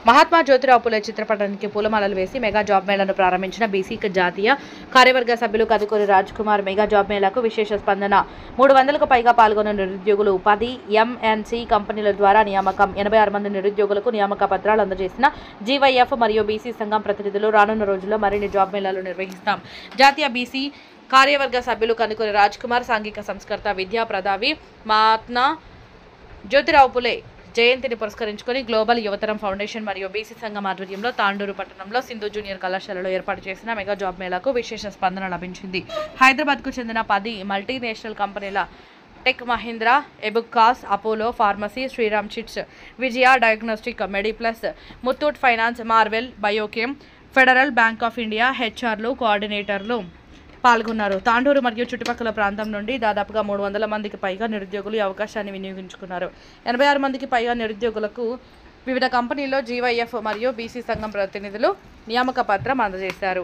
మహాత్మా జ్యోతిరావు పులే చిత్రపటానికి పూలమాలలు వేసి మెగా జాబ్ మేళాను ప్రారంభించిన బీసీ జాతీయ కార్యవర్గ సభ్యులు కదుకూరి రాజ్ కుమార్ మెగా జాబ్ మేళాకు విశేష స్పందన. 300కు పైగా పాల్గొన్న నిరుద్యోగులు 10 ఎంఎన్సీ కంపెనీల ద్వారా నియామకం. 86 మంది నిరుద్యోగులకు నియామక పత్రాలు అందజేసిన జీవైఎఫ్ మరియు బీసీ సంఘం ప్రతినిధులు రానున్న రోజుల్లో మరిన్ని జాబ్ మేళాలు నిర్వహిస్తాం. జాతీయ బీసీ కార్యవర్గ సభ్యులు కదుకూరి రాజ్ కుమార్, సాంఘిక సంస్కర్త విద్యా ప్రదావి మహాత్మా జ్యోతిరావు పులే జయంతిని పురస్కరించుకుని గ్లోబల్ యువతరం ఫౌండేషన్ మరియు బీసీ సంఘం ఆధ్వర్యంలో తాండూరు పట్టణంలో సింధు జూనియర్ కళాశాలలో ఏర్పాటు చేసిన మెగా జాబ్ మేళాకు విశేష స్పందన లభించింది. హైదరాబాద్కు చెందిన 10 మల్టీనేషనల్ కంపెనీల టెక్ మహీంద్రా, ఎబుకాస్, Apollo pharmacy, Shriram chits, Vijaya diagnostic, Medplus, Muthoot finance, Marvel biochem, Federal bank of India హెచ్ఆర్లు కోఆర్డినేటర్లు పాల్గొన్నారు. తాండూరు మరియు చుట్టుపక్కల ప్రాంతం నుండి దాదాపుగా 300 మందికి పైగా నిరుద్యోగులు ఈ అవకాశాన్ని వినియోగించుకున్నారు. 86 మందికి పైగా నిరుద్యోగులకు వివిధ కంపెనీల్లో జీవైఎఫ్ మరియు బీసీ సంఘం ప్రతినిధులు నియామక పత్రం అందజేశారు.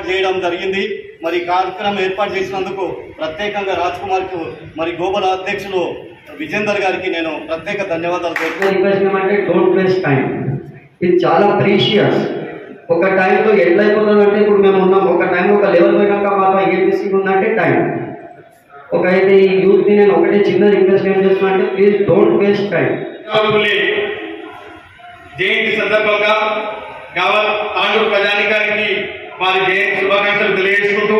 చేయడం జరిగింది. మరి కార్యక్రమం ఏర్పాటు చేసినందుకు ప్రత్యేకంగా రాజ్ కుమార్ కు మరి గ్లోబల్ అధ్యక్షులు విజేందర్ గారికి నేను ప్రత్యేక ధన్యవాదాలు తెలుపుతున్నాను. ఇది చాలా ప్రీషియస్. ఒక టైంలో ఎట్లా అయిపోతుందంటే ఇప్పుడు మేము ఉన్నాం, ఒక టైంలో ఒక లెవెల్ పోయినాక మాత్రం ఏబీసీ ఉందంటే టైం. ఒక అయితే ఈ యూత్ని నేను ఒకటే చిన్న రిక్వెస్ట్ ఏం చేస్తున్నా అంటే ప్లీజ్ డోంట్ వేస్ట్ టైం. జయంతి సందర్భంగా తాండూరు ప్రజానికానికి వారి జయంతి శుభాకాంక్షలు తెలియజేసుకుంటూ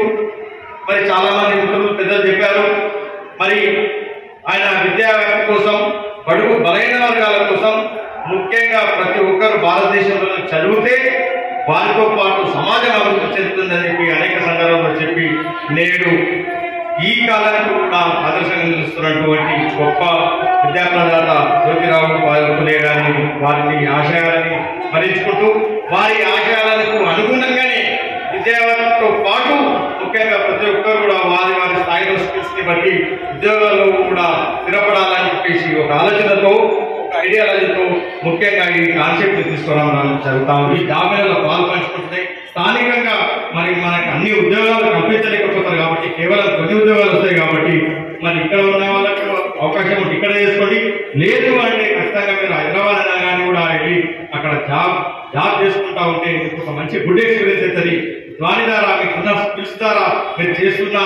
మరి చాలా మంది మిత్రులు పెద్దలు చెప్పారు. మరి ఆయన విద్యా వ్యాప్తి కోసం, బడుగు బలైన వర్గాల కోసం, ముఖ్యంగా ప్రతి ఒక్కరు భారతదేశంలో చదివితే వారితో పాటు సమాజం అభివృద్ధి చెందుతుందని చెప్పి అనేక సందర్భాల్లో చెప్పి నేడు ఈ కాలానికి కూడా ఆదర్శంగా నిలుస్తున్నటువంటి గొప్ప విద్యాప్రదాత జ్యోతిరావు పులే గారిని, వారిని ఆశయాలని స్మరించుకుంటూ వారి ఆశయాలకు అనుగుణంగానే విద్యావంతులతో పాటు ముఖ్యంగా ప్రతి ఒక్కరు కూడా వారి వారి స్థాయిలో స్కిల్స్ ని బట్టి ఉద్యోగాల్లో కూడా స్థిరపడాలని చెప్పేసి ఒక ఆలోచనతో, ఒక ఐడియాలజీతో ముఖ్యంగా ఈ కాన్సెప్ట్ తీసుకురావడం జరుగుతాం. ఈ జాబ్ మేళలో పాల్పంచుకుంటున్నాయి. స్థానికంగా మరి మనకు అన్ని ఉద్యోగాలు కల్పించలేకపోతారు కాబట్టి కేవలం కొన్ని ఉద్యోగాలు వస్తాయి కాబట్టి మరి ఇక్కడ ఉన్న వాళ్ళకు అవకాశం ఉంటే ఇక్కడ చేసుకోండి. లేదు అంటే ఖచ్చితంగా మీరు హైదరాబాద్ అనగానే కూడా వెళ్ళి అక్కడ జాబ్ చేసుకుంటా ఉంటే ఒక మంచి గుడ్ ఎక్స్పీరియన్స్ అవుతుంది. దాని ద్వారా మీకున్న స్కిల్స్ ద్వారా మీరు చేస్తున్న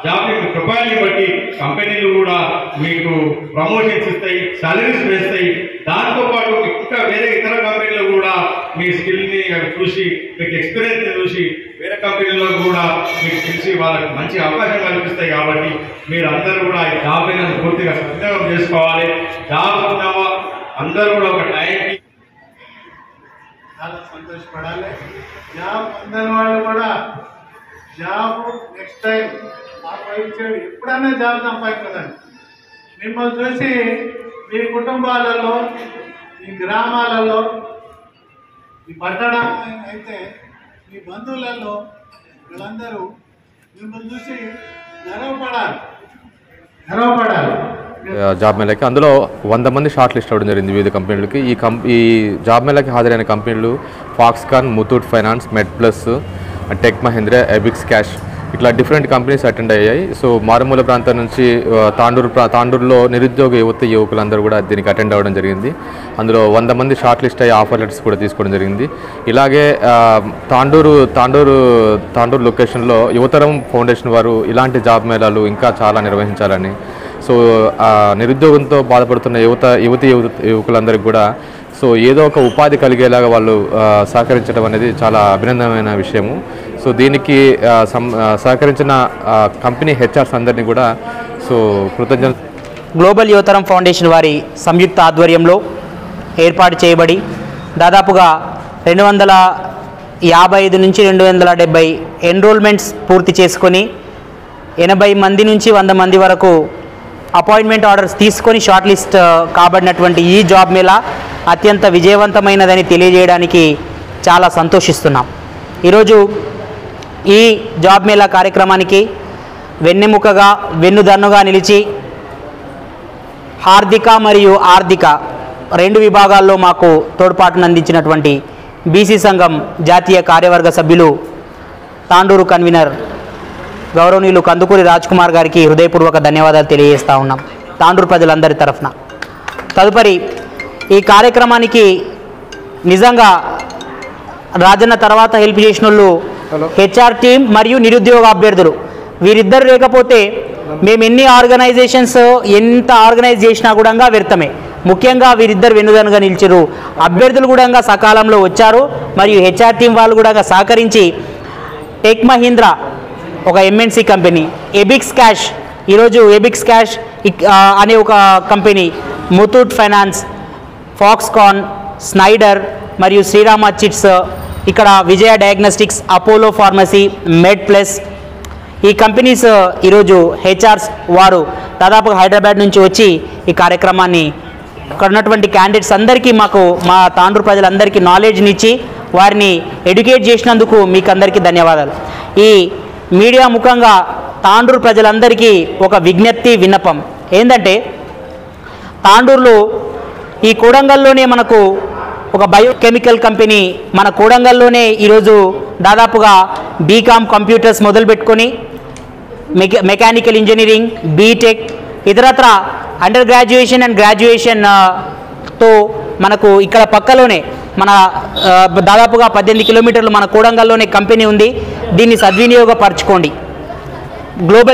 జాబ్ మీ ప్రొఫైల్ని బట్టి కంపెనీలు కూడా మీకు ప్రమోషన్స్ ఇస్తాయి, సాలరీస్ వేస్తాయి. దాంతోపాటు ఇంకా వేరే ఇతర కంపెనీలు కూడా మీ స్కిల్ని చూసి, మీకు ఎక్స్పీరియన్స్ చూసి వేరే కంపెనీలో కూడా మీకు తెలిసి వాళ్ళకి మంచి అవకాశం కల్పిస్తాయి. కాబట్టి మీరు అందరూ కూడా ఈ జాబ్ అనేది పూర్తిగా సద్వినియోగం చేసుకోవాలి. జాబ్ ఉన్నావా అందరూ కూడా ఒక టైంకి చాలా సంతోషపడాలి. జాబ్ పొందని వాళ్ళు కూడా జాబ్ నెక్స్ట్ టైం సంపాదించాడు, ఎప్పుడైనా జాబ్ సంపాదించదండి. మిమ్మల్ని చూసి మీ కుటుంబాలలో, మీ గ్రామాలలో, మీ పట్టణం అయితే మీ బంధువులలో వీళ్ళందరూ మిమ్మల్ని చూసి గర్వపడాలి. జాబ్ మేళకి అందులో 100 మంది షార్ట్ లిస్ట్ అవ్వడం జరిగింది వివిధ కంపెనీలకి. ఈ జాబ్ మేళకి హాజరైన కంపెనీలు Foxconn, Muthoot finance, MedPlus, tech Mahindra, ఎబిక్స్ cash, ఇట్లా డిఫరెంట్ కంపెనీస్ అటెండ్ అయ్యాయి. సో మారుమూల ప్రాంతం నుంచి తాండూరులో నిరుద్యోగ యువకులందరూ కూడా దీనికి అటెండ్ అవ్వడం జరిగింది. అందులో 100 మంది షార్ట్ లిస్ట్ అయ్యి ఆఫర్ లెటర్స్ కూడా తీసుకోవడం జరిగింది. ఇలాగే తాండూరు లొకేషన్లో యువతరం ఫౌండేషన్ వారు ఇలాంటి జాబ్ మేళాలు ఇంకా చాలా నిర్వహించాలని, సో నిరుద్యోగంతో బాధపడుతున్న యువకులందరికీ కూడా సో ఏదో ఒక ఉపాధి కలిగేలాగా వాళ్ళు సహకరించడం అనేది చాలా అభినందనమైన విషయము. సో దీనికి సహకరించిన కంపెనీ హెచ్ఆర్స్ అందరినీ కూడా సో కృతజ్ఞత గ్లోబల్ యువతరం ఫౌండేషన్ వారి సంయుక్త ఆధ్వర్యంలో ఏర్పాటు చేయబడి దాదాపుగా 255 నుంచి 270 ఎన్రోల్మెంట్స్ పూర్తి చేసుకొని 80 మంది నుంచి 100 మంది వరకు అపాయింట్మెంట్ ఆర్డర్స్ తీసుకొని షార్ట్ లిస్ట్ కాబడినటువంటి ఈ జాబ్ మేళా అత్యంత విజయవంతమైనదని తెలియజేయడానికి చాలా సంతోషిస్తున్నాం. ఈరోజు ఈ జాబ్ మేళా కార్యక్రమానికి వెన్నెముకగా వెన్నుదన్నుగా నిలిచి హార్దిక మరియు ఆర్థిక 2 విభాగాల్లో మాకు తోడ్పాటును అందించినటువంటి బీసీ సంఘం జాతీయ కార్యవర్గ సభ్యులు తాండూరు కన్వీనర్ గౌరవనీయులు కందుకూరి రాజ్ కుమార్ గారికి హృదయపూర్వక ధన్యవాదాలు తెలియజేస్తూ ఉన్నాం తాండూరు ప్రజలందరి తరఫున. తదుపరి ఈ కార్యక్రమానికి నిజంగా రాజన్న తర్వాత హెల్ప్ చేసిన వాళ్ళు హెచ్ఆర్ టీం మరియు నిరుద్యోగ అభ్యర్థులు వీరిద్దరు లేకపోతే మేము ఎన్ని ఆర్గనైజేషన్స్ ఎంత ఆర్గనైజ్ చేసినా కూడా వ్యర్థమే. ముఖ్యంగా వీరిద్దరు వెన్నుదన్నుగా నిలిచారు. అభ్యర్థులు కూడా సకాలంలో వచ్చారు మరియు హెచ్ఆర్ టీం వాళ్ళు కూడా సహకరించి టెక్ మహీంద్రా ఒక ఎంఎన్సీ కంపెనీ, ఎబిక్స్ క్యాష్ ఈరోజు ఎబిక్స్ క్యాష్ అనే ఒక company, Muthoot finance, Foxconn, Schneider మరియు శ్రీరామ చిట్స్, ఇక్కడ విజయ డయాగ్నోస్టిక్స్, అపోలో ఫార్మసీ, మెడ్ ప్లస్ ఈ కంపెనీస్ ఈరోజు హెచ్ఆర్స్ వారు దాదాపుగా హైదరాబాద్ నుంచి వచ్చి ఈ కార్యక్రమాన్ని ఇక్కడ ఉన్నటువంటి క్యాండిడేట్స్ అందరికీ మా తాండూరు ప్రజలందరికీ నాలెడ్జ్నిచ్చి వారిని ఎడ్యుకేట్ చేసినందుకు మీకు అందరికీ ధన్యవాదాలు. ఈ మీడియా ముఖంగా తాండూరు ప్రజలందరికీ ఒక విజ్ఞప్తి విన్నపం ఏంటంటే, తాండూరులో ఈ కోడంగల్లోనే మనకు ఒక బయోకెమికల్ కంపెనీ మన కోడంగల్లోనే ఈరోజు దాదాపుగా బీకామ్ కంప్యూటర్స్ మొదలుపెట్టుకొని మెకానికల్ ఇంజనీరింగ్, బీటెక్, ఇతరత్ర అండర్ గ్రాడ్యుయేషన్ అండ్ గ్రాడ్యుయేషన్తో మనకు ఇక్కడ పక్కలోనే మన దాదాపుగా 18 కిలోమీటర్లు మన కోడంగల్లోనే కంపెనీ ఉంది. దీన్ని సద్వినియోగపరచుకోండి. గ్లోబల్